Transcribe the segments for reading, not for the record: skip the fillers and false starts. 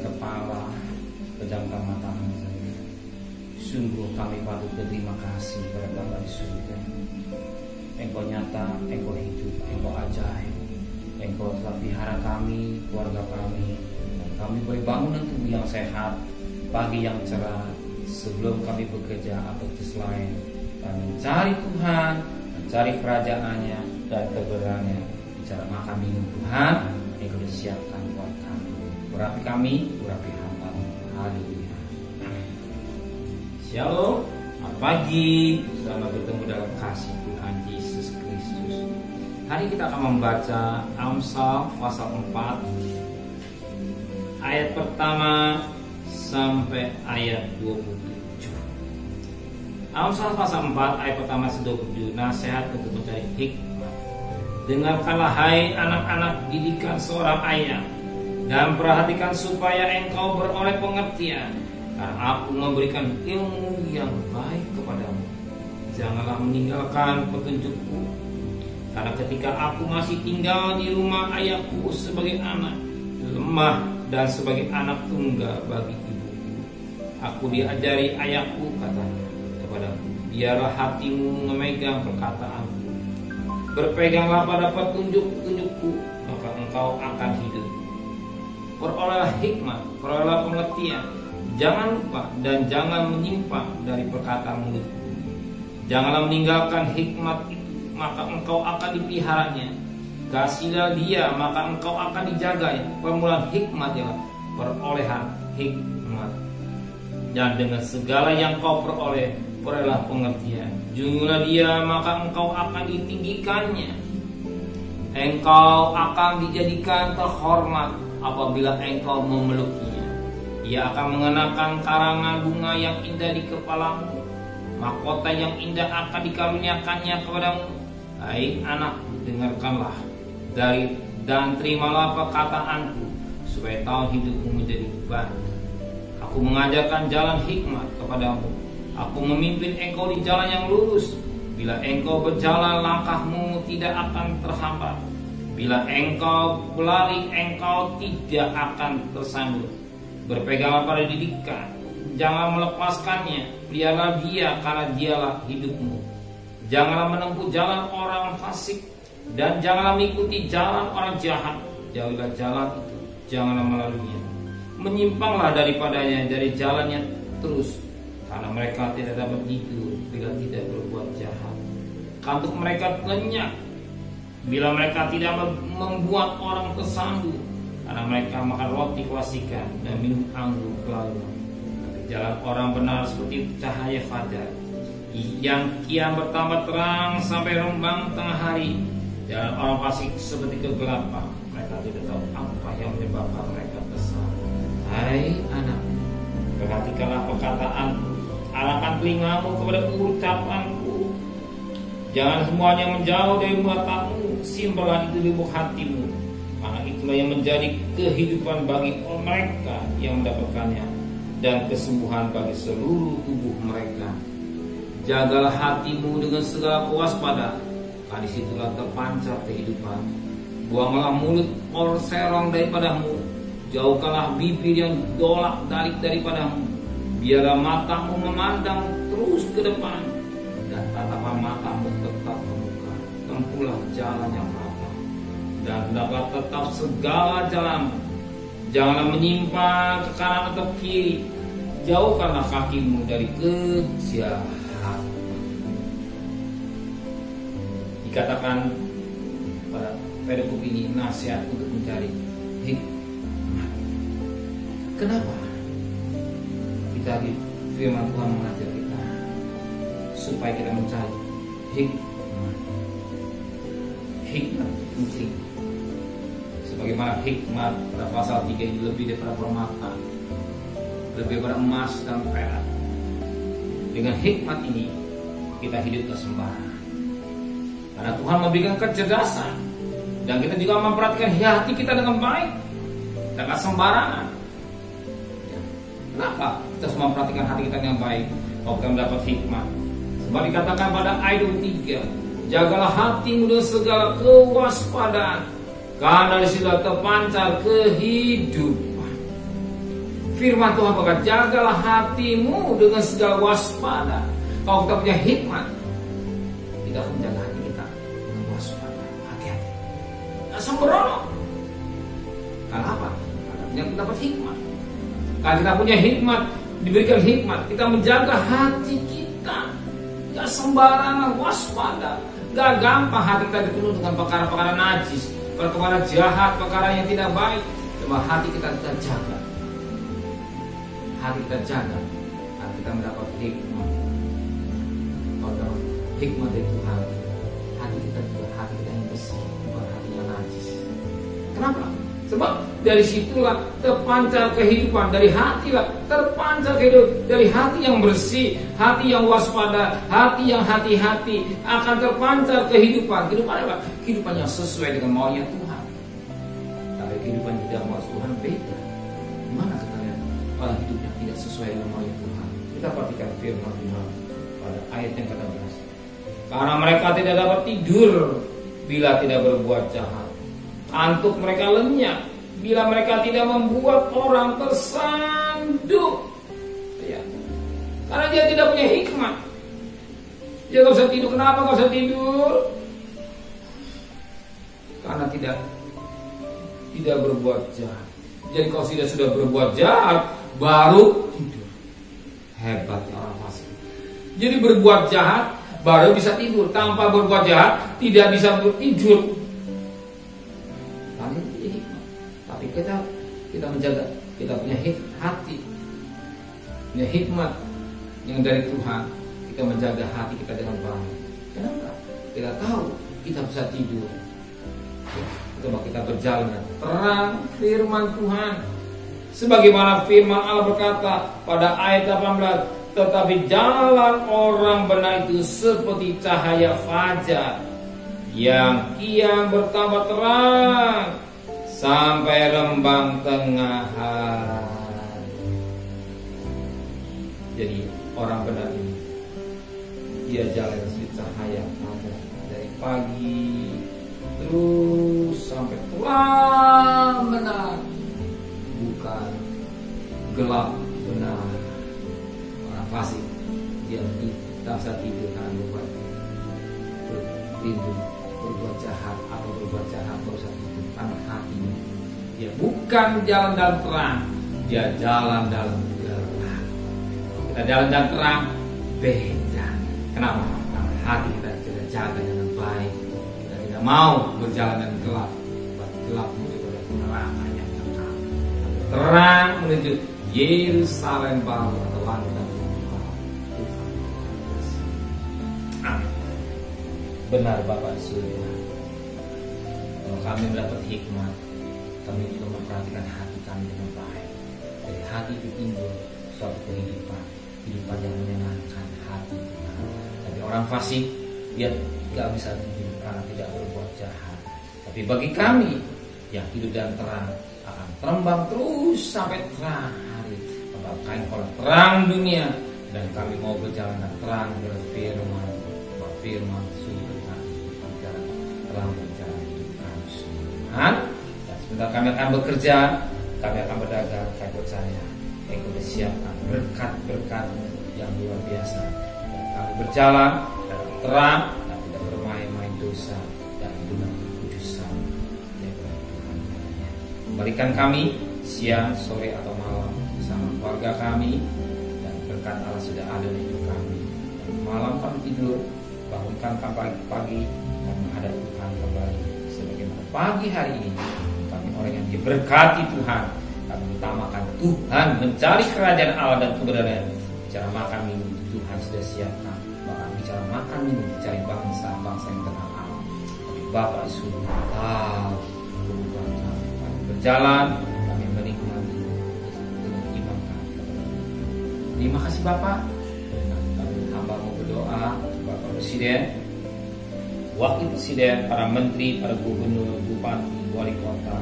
kepala, pejamkan mata saja. Sungguh kami patut berterima kasih kepada Bapa di surga. Engkau nyata, Engkau hidup, Engkau ajaib. Engkau telah pelihara kami, keluarga kami, dan kami boleh bangun tubuh yang sehat, pagi yang cerah, sebelum kami bekerja atau lain, dan mencari Tuhan, mencari kerajaannya dan kebenarannya. Bicara makan minum Tuhan, Engkau disiapkan buat kami. Urapi kami, urapi hamba-Mu. Haleluya. Shalom, selamat pagi, selamat bertemu dalam kasih Tuhan Yesus Kristus. Hari kita akan membaca Amsal pasal 4 ayat pertama sampai ayat 27. Amsal pasal 4 ayat pertama sampai 27, nasihat untuk mencari hikmat. Dengarkanlah hai anak-anak didikan seorang ayah, dan perhatikan supaya engkau beroleh pengertian, karena aku memberikan ilmu yang baik kepadamu. Janganlah meninggalkan petunjukku, karena ketika aku masih tinggal di rumah ayahku sebagai anak lemah dan sebagai anak tunggal bagi ibuku, aku diajari ayahku katanya kepadaku, biarlah hatimu memegang perkataanku, berpeganglah pada petunjuk-petunjukku, maka engkau akan hidup. Perolehlah hikmat, perolehlah pengertian, jangan lupa dan jangan menyimpang dari perkataan mulutku. Janganlah meninggalkan hikmat itu, maka engkau akan dipeliharanya. Kasihlah dia, maka engkau akan dijaganya. Permulaan hikmat ialah perolehan hikmat, dan dengan segala yang kau peroleh, perolehlah pengertian. Junjunglah dia, maka engkau akan ditinggikannya. Engkau akan dijadikan terhormat apabila engkau memeluknya. Ia akan mengenakan karangan bunga yang indah di kepalamu, mahkota yang indah akan dikaruniakannya kepadamu. Hai anak, dengarkanlah dan terimalah perkataanku, supaya tahun hidupmu menjadi banyak. Aku mengajarkan jalan hikmat kepadamu. Aku memimpin engkau di jalan yang lurus. Bila engkau berjalan, langkahmu tidak akan terhambat. Bila engkau berlari, engkau tidak akan tersandung. Berpeganglah pada didikan, janganlah melepaskannya. Peliharalah dia, karena dialah hidupmu. Janganlah menempuh jalan orang fasik, dan janganlah mengikuti jalan orang jahat. Jauhilah jalan itu, janganlah melaluinya. Menyimpanglah daripadanya, dari jalannya terus, karena mereka tidak dapat tidur bila tidak berbuat jahat. Kantuk mereka lenyap bila mereka tidak membuat orang tersandung, karena mereka makan roti kewajikan dan minum anggur kelaluan. Jalan orang benar seperti cahaya fajar, yang kian bertambah terang sampai rembang tengah hari. Jalan orang fasik seperti kegelapan, mereka tidak tahu apa yang menyebabkan mereka tersandung. Hai anak, perhatikanlah perkataanku, arahkan telingamu kepada ucapanku. Jangan semuanya menjauh dari matamu, simpanlah itu di lubuk hatimu, karena itulah yang menjadi kehidupan bagi mereka yang mendapatkannya, dan kesembuhan bagi seluruh tubuh mereka. Jagalah hatimu dengan segala kewaspadaan, karena disitulah terpancar kehidupan. Buanglah mulut orserong daripadamu, jauhkanlah bibir yang dolak-dalik daripadamu. Biarlah matamu memandang terus ke depan, dan tatapan matamu tetap terbuka. Tempuhlah jalan yang rata, dan hendaklah tetap segala jalan. Janganlah menyimpang ke kanan atau kiri. Jauhkanlah kakimu dari kejahatan. Dikatakan pada perikop ini nasihat untuk mencari hikmat. Kenapa? Kita di firman Tuhan mengajar kita supaya kita mencari hikmat. Hikmat penting. Sebagaimana hikmat pada pasal 3 ini lebih daripada permata, lebih daripada emas dan perak. Dengan hikmat ini kita hidup kesembahan. Karena Tuhan memberikan kecerdasan, dan kita juga memperhatikan hati kita dengan baik, tidak sembarangan. Kenapa kita semua memperhatikan hati kita dengan baik? Kalau kita mendapat hikmat, sebab dikatakan pada ayat 3, jagalah hatimu dengan segala kewaspadaan, karena dari situ terpancar kehidupan. Firman Tuhan berkata, jagalah hatimu dengan segala waspada. Kalau kita punya hikmat, kita akan menjaga hati kita dengan waspada, hati-hati. Nah, sembrono. Karena apa? Karena kita dapat hikmat. Karena kita punya hikmat, diberikan hikmat, kita menjaga hati kita. Gak sembarangan, waspada. Gak gampang hati kita dipenuhi dengan perkara-perkara najis, perkara jahat, perkara yang tidak baik. Cuma hati kita jaga. Hati kita jaga. Hati kita mendapat hikmat. Kalau hikmat dari Tuhan, hati kita juga hati kita yang bersih, bukan hati yang najis. Kenapa? Sebab dari situlah terpancar kehidupan, dari hatilah terpancar kehidupan, dari hati yang bersih, hati yang waspada, hati yang hati-hati akan terpancar kehidupan. Kehidupan apa? Kehidupan yang sesuai dengan maunya Tuhan. Tapi kehidupan yang tidak mau Tuhan beda. Gimana kita lihat orang hidup yang tidak sesuai dengan maunya Tuhan? Kita perhatikan firman Tuhan pada ayat yang ke-16. Karena mereka tidak dapat tidur bila tidak berbuat jahat. Kantuk mereka lenyap bila mereka tidak membuat orang tersandung. Ya. Karena dia tidak punya hikmat. Dia gak bisa tidur. Kenapa gak bisa tidur? Karena tidak berbuat jahat. Jadi kalau sudah berbuat jahat, baru tidur. Hebatnya orang fasik. Jadi berbuat jahat baru bisa tidur. Tanpa berbuat jahat tidak bisa tidur. Tapi kita menjaga, kita punya hati, punya hikmat yang dari Tuhan. Kita menjaga hati kita dengan baik. Kenapa? Kita tahu kita bisa tidur. Coba kita berjalan terang firman Tuhan. Sebagaimana firman Allah berkata pada ayat 18, tetapi jalan orang benar itu seperti cahaya fajar yang kian bertambah terang sampai rembang tengah hari. Jadi orang benar ini, dia jalan seperti cahaya fajar dari pagi terus sampai terang benar, bukan gelap benar. Orang fasik dia tidak bisa tidur karena berbuat jahat atau berbuat jahat terus tidur karena hatinya dia bukan jalan dalam terang, dia jalan dalam gelap. Kita jalan dalam terang beda. Kenapa? Karena hati kita tidak jaga dengan baik. Kita tidak mau berjalan dengan gelap. Gelap menuju ke penerangan yang kekal. Terang menuju Yerusalem baru atau langit dan bumi baru. Amin. Benar Bapak Surya. Kalau kami mendapat hikmat, kami juga memperhatikan hati kami dengan baik. Dari hati itu timbul suatu kehidupan yang menyenangkan hati Tuhan. Tapi orang fasik dia tidak bisa tidur karena tidak berbuat jahat. Tapi bagi kami yang hidup dan terang akan terbang terus sampai terang hari. Bahkan kalau terang dunia dan kami mau berjalan dan terang berfirman sungguh Tuhan terang berjalan hidup kami semua. Dan sebentar kami akan bekerja, kami akan berdagang, kami percaya kami bersiapkan berkat-berkat yang luar biasa. Dan kami berjalan dalam terang dan tidak bermain-main dosa dan dengan kekudusan yang Tuhan. Kembalikan kami siang, sore atau malam bersama keluarga kami, dan berkat Allah sudah ada di hidup kami. Dan malam kami tidur, bangunkan kami pagi dan menghadap Tuhan kembali. Sebagaimana pagi hari ini kami orang yang diberkati Tuhan. Kami utamakan Tuhan, mencari kerajaan Allah dan kebenaran. Bicara makan minum Tuhan sudah siapkan. Bahkan bicara makan minum dicari bangsa-bangsa yang kenal Allah. Tapi Bapak sudah tahu kebutuhan kami berjalan, kami menikmati dengan iman kami. Terima kasih Bapak. Kami hamba mau berdoa untuk Bapak Presiden, Wakil Presiden, para Menteri, para Gubernur, Bupati, Wali Kota,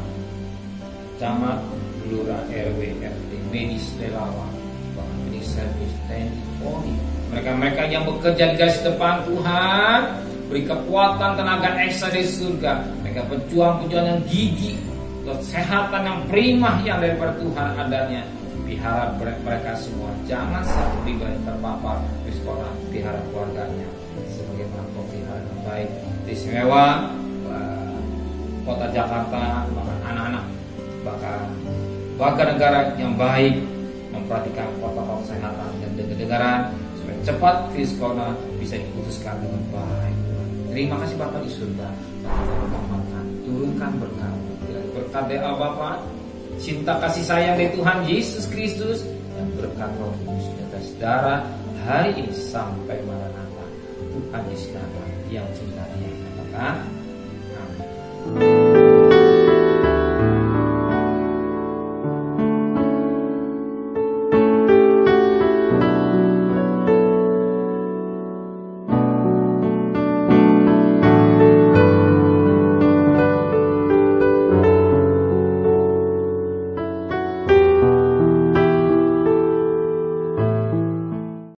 Camat, Lurah, RW, RT, medis, relawan, bahkan medis servis, TNI, Polri, mereka-mereka yang bekerja di garis depan Tuhan, beri kekuatan tenaga ekstra dari surga. Mereka pejuang-pejuang yang gigih kesehatan yang prima yang daripada Tuhan adanya. Pelihara mereka semua, jangan satu pribadi terpapar di sekolah, pelihara keluarganya sebagaimana pelihara yang baik. Istimewa kota Jakarta, bahkan anak-anak, bahkan warga negara yang baik memperhatikan protokol kesehatan dan negara supaya cepat virus corona bisa diputuskan dengan baik. Terima kasih Bapak di surga, turunkan berkat, berkat dari Allah Bapa, cinta kasih sayang dari Tuhan Yesus Kristus, dan berkat Roh Kudus di atas darah hari ini sampai Maranatha. Tuhan Yesus yang cinta yang katakan.